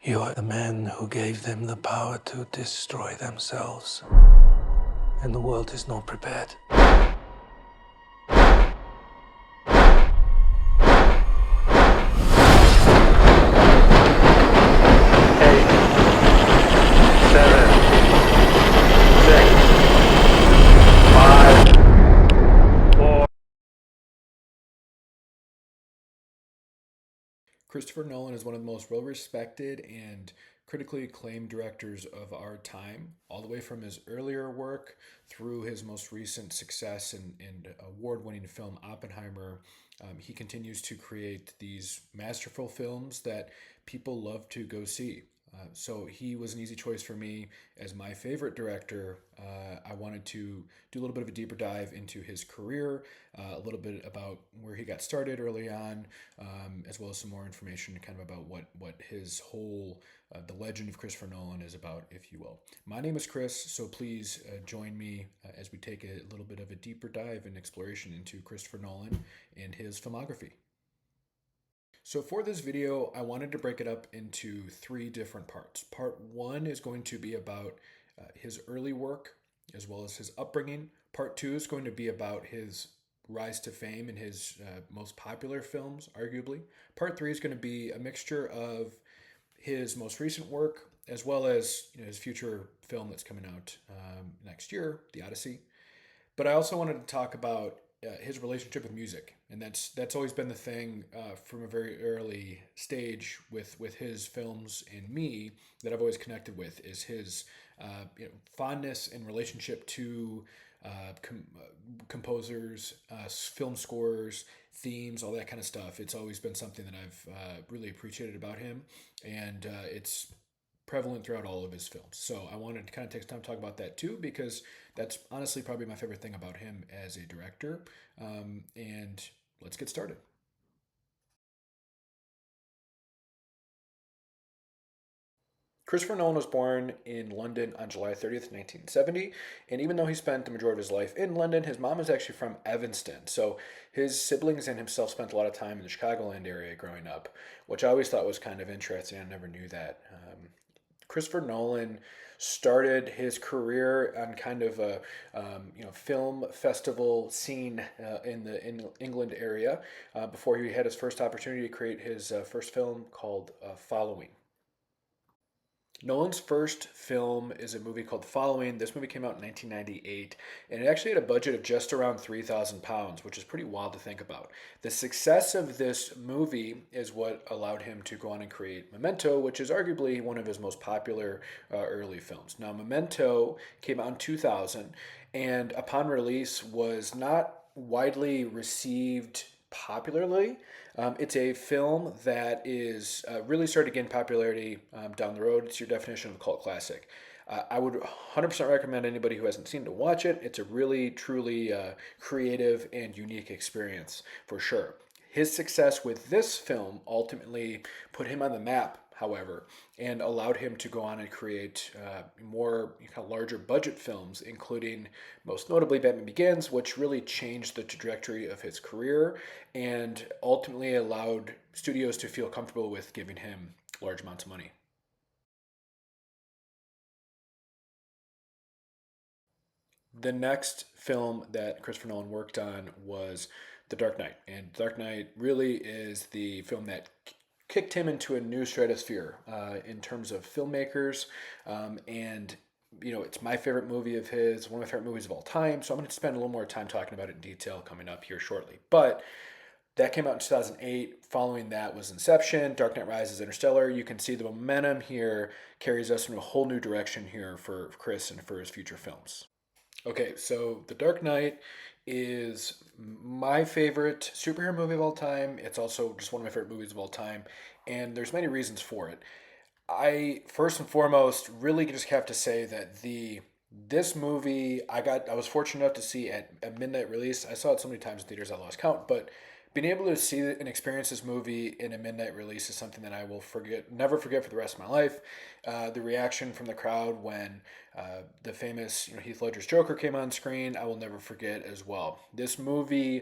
You are the man who gave them the power to destroy themselves. And the world is not prepared. 8, 7, 6, 5, 4. Christopher Nolan is one of the most well respected and critically acclaimed directors of our time, all the way from his earlier work through his most recent success and award winning film Oppenheimer. He continues to create these masterful films that people love to go see. So he was an easy choice for me as my favorite director. I wanted to do a little bit of a deeper dive into his career, a little bit about where he got started early on, as well as some more information kind of about what his whole the legend of Christopher Nolan is about, if you will. My name is Chris, so please join me as we take a little bit of a deeper dive and exploration into Christopher Nolan and his filmography. So for this video, I wanted to break it up into three different parts. Part one is going to be about his early work as well as his upbringing. Part two is going to be about his rise to fame and his most popular films, arguably. Part three is going to be a mixture of his most recent work as well as his future film that's coming out next year, The Odyssey. But I also wanted to talk about his relationship with music, and that's always been the thing from a very early stage with his films and me that I've always connected with is his fondness and relationship to composers, film scores, themes, all that kind of stuff. It's always been something that I've really appreciated about him, and it's prevalent throughout all of his films. So I wanted to kind of take some time to talk about that too, because that's honestly probably my favorite thing about him as a director. And let's get started. Christopher Nolan was born in London on July 30th, 1970. And even though he spent the majority of his life in London, his mom is actually from Evanston. So his siblings and himself spent a lot of time in the Chicagoland area growing up, which I always thought was kind of interesting. I never knew that. Christopher Nolan started his career on kind of a film festival scene in England area before he had his first opportunity to create his first film called Following. Nolan's first film is a movie called Following. This movie came out in 1998, and it actually had a budget of just around £3,000, which is pretty wild to think about. The success of this movie is what allowed him to go on and create Memento, which is arguably one of his most popular early films. Now, Memento came out in 2000, and upon release was not widely received popularly. It's a film that is really started to gain popularity down the road. It's your definition of a cult classic. I would 100% recommend anybody who hasn't seen to watch it. It's a really, truly creative and unique experience for sure. His success with this film ultimately put him on the map, however, and allowed him to go on and create more kind of larger budget films, including most notably Batman Begins, which really changed the trajectory of his career and ultimately allowed studios to feel comfortable with giving him large amounts of money. The next film that Christopher Nolan worked on was The Dark Knight. And Dark Knight really is the film that kicked him into a new stratosphere in terms of filmmakers. And, it's my favorite movie of his, one of my favorite movies of all time. So I'm going to spend a little more time talking about it in detail coming up here shortly. But that came out in 2008. Following that was Inception, Dark Knight Rises, Interstellar. You can see the momentum here carries us in a whole new direction here for Chris and for his future films. Okay, so The Dark Knight is my favorite superhero movie of all time. It's also just one of my favorite movies of all time, and there's many reasons for it. I first and foremost really just have to say that the this movie I was fortunate enough to see at a midnight release. I saw it so many times in theaters I lost count, but being able to see and experience this movie in a midnight release is something that I will never forget for the rest of my life. The reaction from the crowd when the famous Heath Ledger's Joker came on screen, I will never forget as well. This movie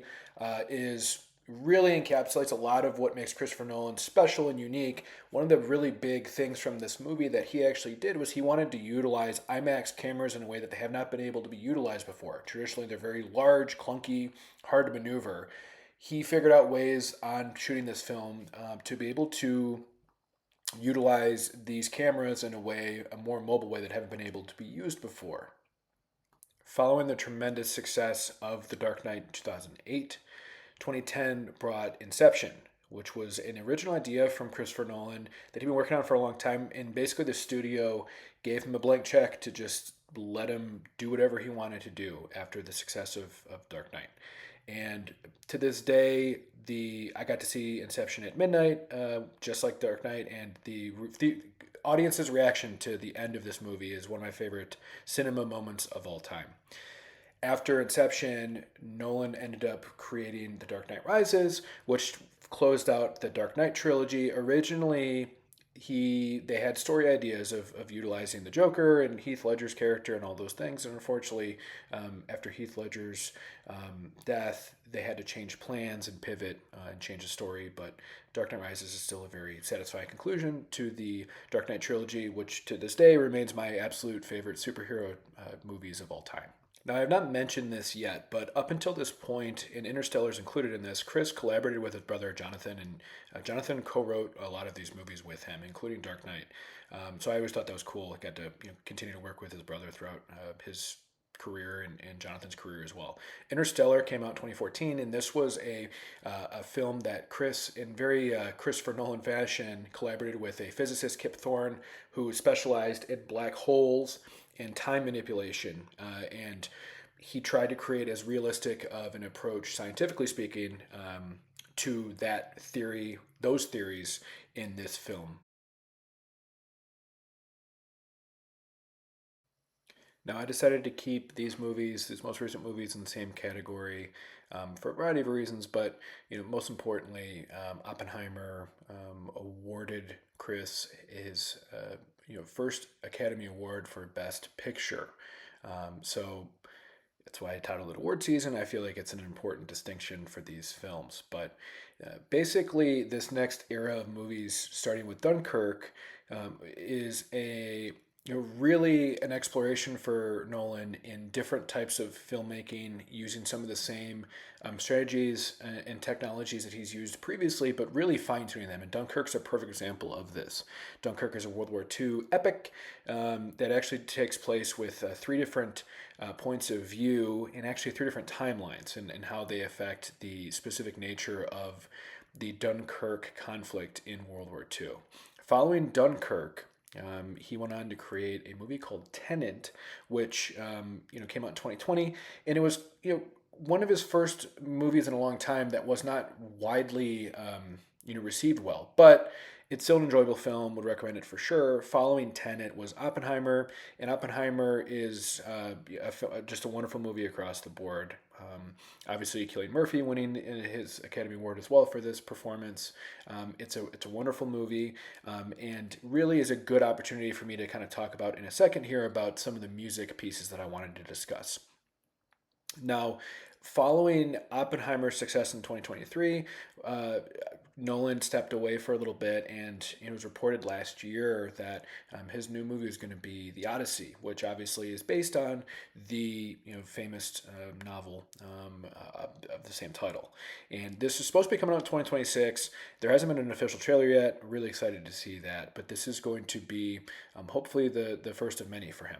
is really encapsulates a lot of what makes Christopher Nolan special and unique. One of the really big things from this movie that he actually did was he wanted to utilize IMAX cameras in a way that they have not been able to be utilized before. Traditionally, they're very large, clunky, hard to maneuver. He figured out ways on shooting this film to be able to utilize these cameras in a way, a more mobile way that haven't been able to be used before. Following the tremendous success of The Dark Knight in 2008, 2010 brought Inception, which was an original idea from Christopher Nolan that he'd been working on for a long time. And basically, the studio gave him a blank check to just let him do whatever he wanted to do after the success of Dark Knight. And to this day, I got to see Inception at midnight, just like Dark Knight, and the audience's reaction to the end of this movie is one of my favorite cinema moments of all time. After Inception, Nolan ended up creating The Dark Knight Rises, which closed out the Dark Knight trilogy. Originally, they had story ideas of utilizing the Joker and Heath Ledger's character and all those things. And unfortunately, after Heath Ledger's death, they had to change plans and pivot and change the story. But Dark Knight Rises is still a very satisfying conclusion to the Dark Knight trilogy, which to this day remains my absolute favorite superhero movies of all time. Now, I have not mentioned this yet, but up until this point, and Interstellar is included in this, Chris collaborated with his brother Jonathan, and Jonathan co-wrote a lot of these movies with him, including Dark Knight. So I always thought that was cool. I got to continue to work with his brother throughout his career and Jonathan's career as well. Interstellar came out in 2014, and this was a film that Chris, in very Christopher Nolan fashion, collaborated with a physicist, Kip Thorne, who specialized in black holes and time manipulation. And he tried to create as realistic of an approach, scientifically speaking, to those theories in this film. Now, I decided to keep these most recent movies, in the same category for a variety of reasons, but most importantly, Oppenheimer awarded Chris his first Academy Award for Best Picture. So that's why I titled it Award Season. I feel like it's an important distinction for these films. But basically, this next era of movies, starting with Dunkirk, is really an exploration for Nolan in different types of filmmaking, using some of the same strategies and technologies that he's used previously, but really fine tuning them. And Dunkirk's a perfect example of this. Dunkirk is a World War II epic that actually takes place with three different points of view and actually three different timelines and how they affect the specific nature of the Dunkirk conflict in World War II. Following Dunkirk, he went on to create a movie called Tenet, which came out in 2020, and it was one of his first movies in a long time that was not widely received well, but it's still an enjoyable film. Would recommend it for sure. Following Tenet was Oppenheimer, and Oppenheimer is just a wonderful movie across the board. Obviously, Cillian Murphy winning his Academy Award as well for this performance. It's a wonderful movie, and really is a good opportunity for me to kind of talk about in a second here about some of the music pieces that I wanted to discuss. Now, following Oppenheimer's success in 2023, Nolan stepped away for a little bit, and it was reported last year that his new movie is going to be The Odyssey, which obviously is based on the famous novel of the same title. And this is supposed to be coming out in 2026. There hasn't been an official trailer yet. I'm really excited to see that, but this is going to be hopefully the first of many for him.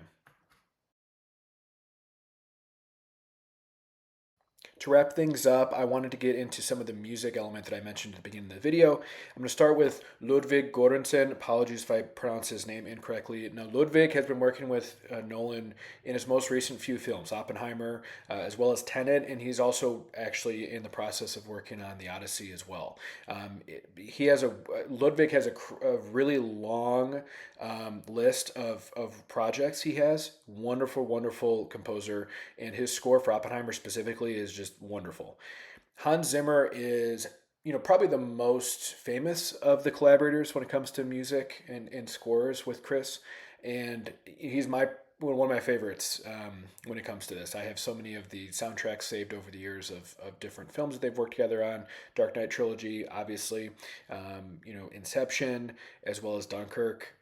To wrap things up, I wanted to get into some of the music element that I mentioned at the beginning of the video. I'm going to start with Ludwig Göransson. Apologies if I pronounce his name incorrectly. Now, Ludwig has been working with Nolan in his most recent few films, Oppenheimer, as well as Tenet, and he's also actually in the process of working on The Odyssey as well. Ludwig has a really long list of projects he has. Wonderful, wonderful composer, and his score for Oppenheimer specifically is just wonderful. Hans Zimmer is probably the most famous of the collaborators when it comes to music and scores with Chris, and he's my one of my favorites when it comes to this. I have so many of the soundtracks saved over the years of different films that they've worked together on. Dark Knight trilogy, obviously, Inception, as well as Dunkirk.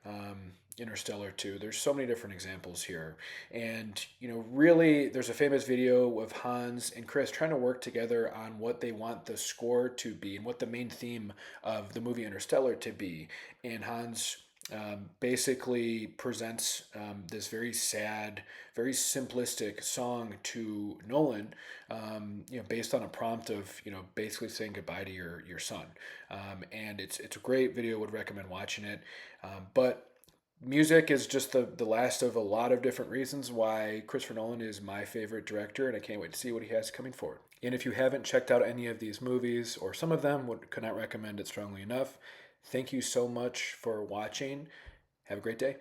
Interstellar too. There's so many different examples here, and really, there's a famous video of Hans and Chris trying to work together on what they want the score to be and what the main theme of the movie Interstellar to be. And Hans basically presents this very sad, very simplistic song to Nolan, based on a prompt of basically saying goodbye to your son, and it's a great video. Would recommend watching it, but. Music is just the last of a lot of different reasons why Christopher Nolan is my favorite director, and I can't wait to see what he has coming forward. And if you haven't checked out any of these movies, or some of them, could not recommend it strongly enough. Thank you so much for watching. Have a great day.